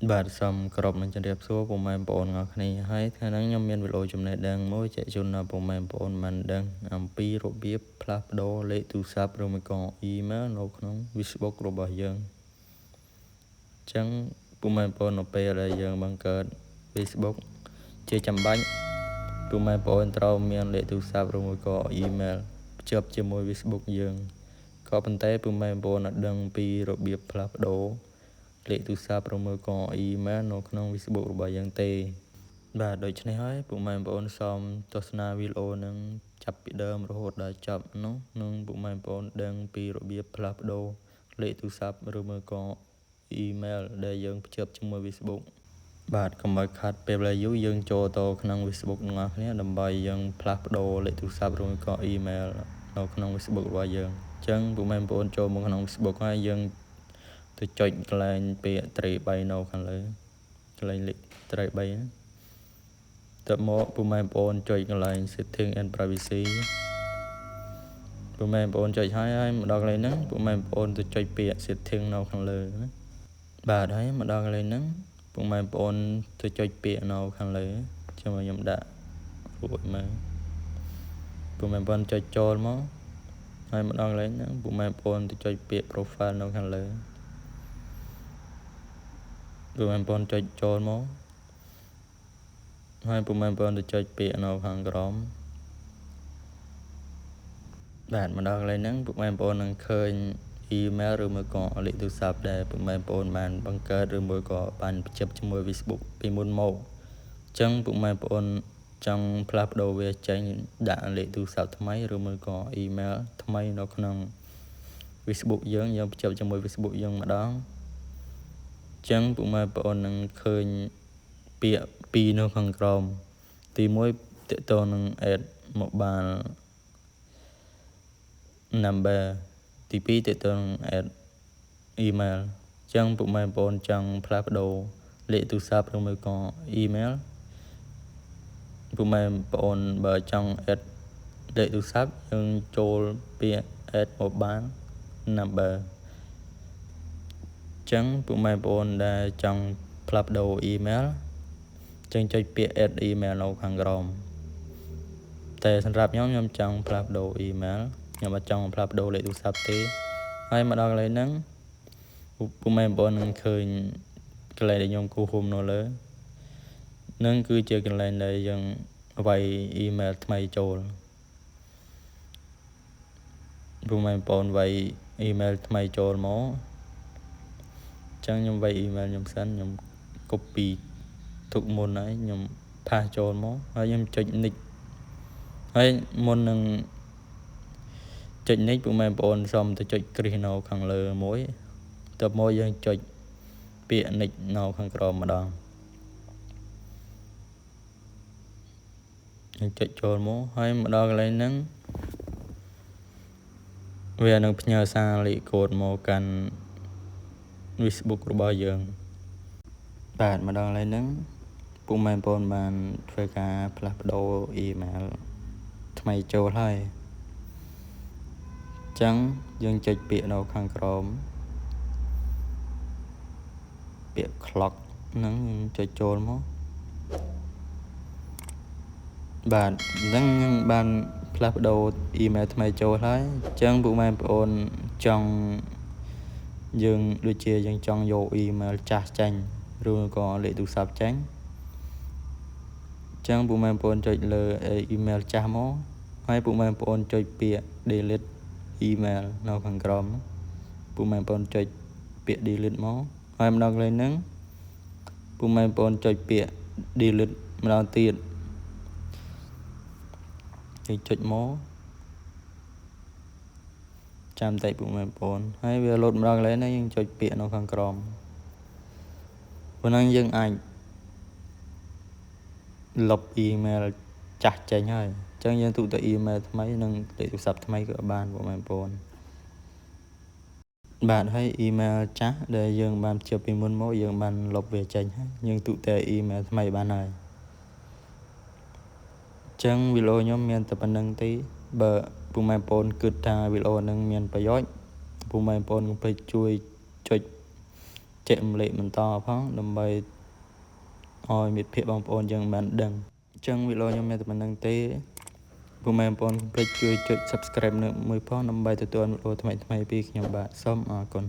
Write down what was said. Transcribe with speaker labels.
Speaker 1: បាទសូមគោរពនឹងជម្រាបសួរពុកម៉ែបងប្អូនទាំងអស់គ្នាហើយថ្ងៃនេះខ្ញុំមានវីដេអូចំណេះដឹងមួយចែកជូនដល់ពុកម៉ែបងប្អូនបានដឹងអំពីរបៀបផ្លាស់ប្ដូរលេខទូរស័ព្ទឬមួយក៏ email នៅក្នុង Facebook របស់យើងអញ្ចឹងពុកម៉ែបងប្អូននៅពេលដែលយើងបង្កើត Facebook ជាចាំបាច់ពុកម៉ែបងប្អូនត្រូវមានលេខទូរស័ព្ទឬមួយក៏ email ភ្ជាប់ជាមួយ Facebook យើងក៏ប៉ុន្តែពុកម៉ែបងប្អូនអត់ដឹងពីរបៀបផ្លាស់ប្ដូរលេខទូរស័ព្ទឬមួយក៏ email នៅក្នុង Facebook របស់យើងទេបាទដូច្នេះហើយពុកម៉ែបងប្អូនសូមទស្សនាវីដេអូនឹងចាប់ពីដើមរហូតដល់ចប់នោះនឹងពុកម៉ែបងប្អូនដឹងពីរបៀបផ្លាស់ប្ដូរលេខទូរស័ព្ទឬមួយក៏ email ដែលយើងភ្ជាប់ជាមួយ Facebook បាទកុំឲ្យខាត់ពេលវេលាយូរយើងចូលទៅក្នុង Facebook ទាំងអស់គ្នាដើម្បីយើងផ្លាស់ប្ដូរលេខទូរស័ព្ទឬក៏ email នៅក្នុង Facebook របស់យើងអញ្ចឹងពុកម៉ែបងប្អូនចូលមកក្នុង Facebook ហើយយើងទៅចុចកន្លែងពាក្យត្រី3នៅខាងលើកន្លែងលេខត្រី3ណាទៅមកពុកម៉ែបងប្អូនចុចកន្លែង Setting and Privacy ពុកម៉ែបងប្អូនចុចហើយមកដល់កន្លែងហ្នឹងពុកម៉ែបងប្អូនទៅចុចពាក្យ Setting នៅខាងលើណាបាទហើយមកដល់កន្លែងហ្នឹងពុកម៉ែបងប្អូនទៅចុចពាក្យនៅខាងលើចាំខ្ញុំដាក់រួចមកពុកម៉ែបងប្អូនចុចចូលមកហើយមកដល់កន្លែងហ្នឹងពុកម៉ែបងប្អូនទៅចុចពាក្យ Profile នៅខាងលើពុកម៉ែបងប្អូនចុចចូលមកហើយពុកម៉ែបងប្អូនទៅចុចពាក្យនៅខាងក្រោមបាទមកដល់កន្លែងហ្នឹងពុកម៉ែបងប្អូននឹងឃើញ email ឬមួយក៏លេខទូរស័ព្ទដែលពុកម៉ែបងប្អូនបានបង្កើតឬមួយក៏បានបញ្ជាជាមួយ Facebook ពីមុនមកអញ្ចឹងពុកម៉ែបងប្អូនចង់ផ្លាស់ប្ដូរវាចេញដាក់លេខទូរស័ព្ទថ្មីឬមួយក៏ email ថ្មីនៅក្នុង Facebook យើងបញ្ជាជាមួយ Facebook យើងម្ដងអញ្ចឹងពុកម៉ែបងប្អូននឹងឃើញពាក្យពីរនៅខាងក្រោមទី1តកតនឹង add mobile number ទី2តកតនឹង add email អញ្ចឹងពុកម៉ែបងប្អូនចង់ផ្លាស់ប្ដូរលេខទូរស័ព្ទឬមួយក៏ email ពុកម៉ែបងប្អូនបើចង់ add លេខទូរស័ព្ទយើងចូលពាក្យ add mobile number អញ្ចឹងពុកម៉ែបងប្អូនដែលចង់ផ្លាស់ប្ដូរ email ចឹងចុចពាក្យ add email នៅខាងក្រោមតែសម្រាប់ខ្ញុំចង់ផ្លាស់ប្ដូរ email ខ្ញុំអត់ចង់ផ្លាស់ប្ដូរលេខទូរស័ព្ទទេហើយមកដល់កន្លែងហ្នឹងពុកម៉ែបងប្អូននឹងឃើញកន្លែងដែលខ្ញុំគូរហុំនៅលើនឹងគឺជាកន្លែងដែលយើងវាយ email ថ្មីចូលពុកម៉ែបងប្អូនវាយ email ថ្មីចូលមកអញ្ចឹងខ្ញុំវាយ email ខ្ញុំសិនខ្ញុំ copy ទុកមុនហើយខ្ញុំផាសចូលមកហើយខ្ញុំចុច next ហើយមុននឹងចុច next ពុកម៉ែបងប្អូនសូមទៅចុចគ្រីសនៅខាងលើមួយទៅមកយើងចុចពាក្យ next នៅខាងក្រោមម្ដងយើងចុចចូលមកហើយមកដល់កន្លែងហ្នឹងវានឹងផ្ញើសារលេខកូដមកកាន់ Facebook របស់យើងបាទមកដល់កន្លែងហ្នឹងពុកម៉ែបងប្អូនបានធ្វើការផ្លាស់ប្ដូរ email ថ្មីចូលហើយអញ្ចឹងយើងចុចពាក្យនៅខាងក្រោមពាក្យ clock ហ្នឹងចុចចូលមកបាទហ្នឹងខ្ញុំបានផ្លាស់ប្ដូរ email ថ្មីចូលហើយអញ្ចឹងពុកម៉ែបងប្អូនចង់យើងដូចជាយើងចង់យក email ចាស់ចេញឬក៏លេខទូរស័ព្ទចេញអញ្ចឹងពុកម៉ែបងប្អូនចុចលើ email ចាស់មកហើយពុកម៉ែបងប្អូនចុចពាក្យ delete email នៅខាងក្រោមពុកម៉ែបងប្អូនចុចពាក្យ delete មកហើយម្ដងកន្លែងហ្នឹងពុកម៉ែបងប្អូនចុចពាក្យ delete ម្ដងទៀតយើងចុចមកចាំតែពុកម៉ែបងប្អូនហើយវាលោតម្ដងកន្លែងហ្នឹងយើងចុចពាក្យនៅខាងក្រោមប៉ុណ្ណឹងយើងអាចលុប email ចាស់ចេញហើយអញ្ចឹងយើងទុកតែ email ថ្មីនិងលេខទូរស័ព្ទថ្មីក៏បានពុកម៉ែបងប្អូនបាទហើយ email ចាស់ដែលយើងបានភ្ជាប់ពីមុនមកយើងបានលុបវាចេញហើយយើងទុកតែ email ថ្មីបានហើយអញ្ចឹងវីដេអូខ្ញុំមានតែប៉ុណ្្នឹងទេបើពុកម៉ែបងប្អូនគិតថាវីដេអូហ្នឹងមានប្រយោជន៍ពុកម៉ែបងប្អូនកុំភ្លេចជួយចុចច ចែករំលែកបន្តផងដើម្បីឲ្យមិត្តភ័ក្តិបងប្អូនយើងបានដឹងអញ្ចឹងវីដេអូខ្ញុំមានតែប៉ុណ្្នឹងទេពុកម៉ែបងប្អូនកុំភ្លេចជួយចុច Subscribe នៅមួយផងដើម្បីទទួលវីដេអូថ្មីៗពីខ្ញុំបាទសូមអរគុណ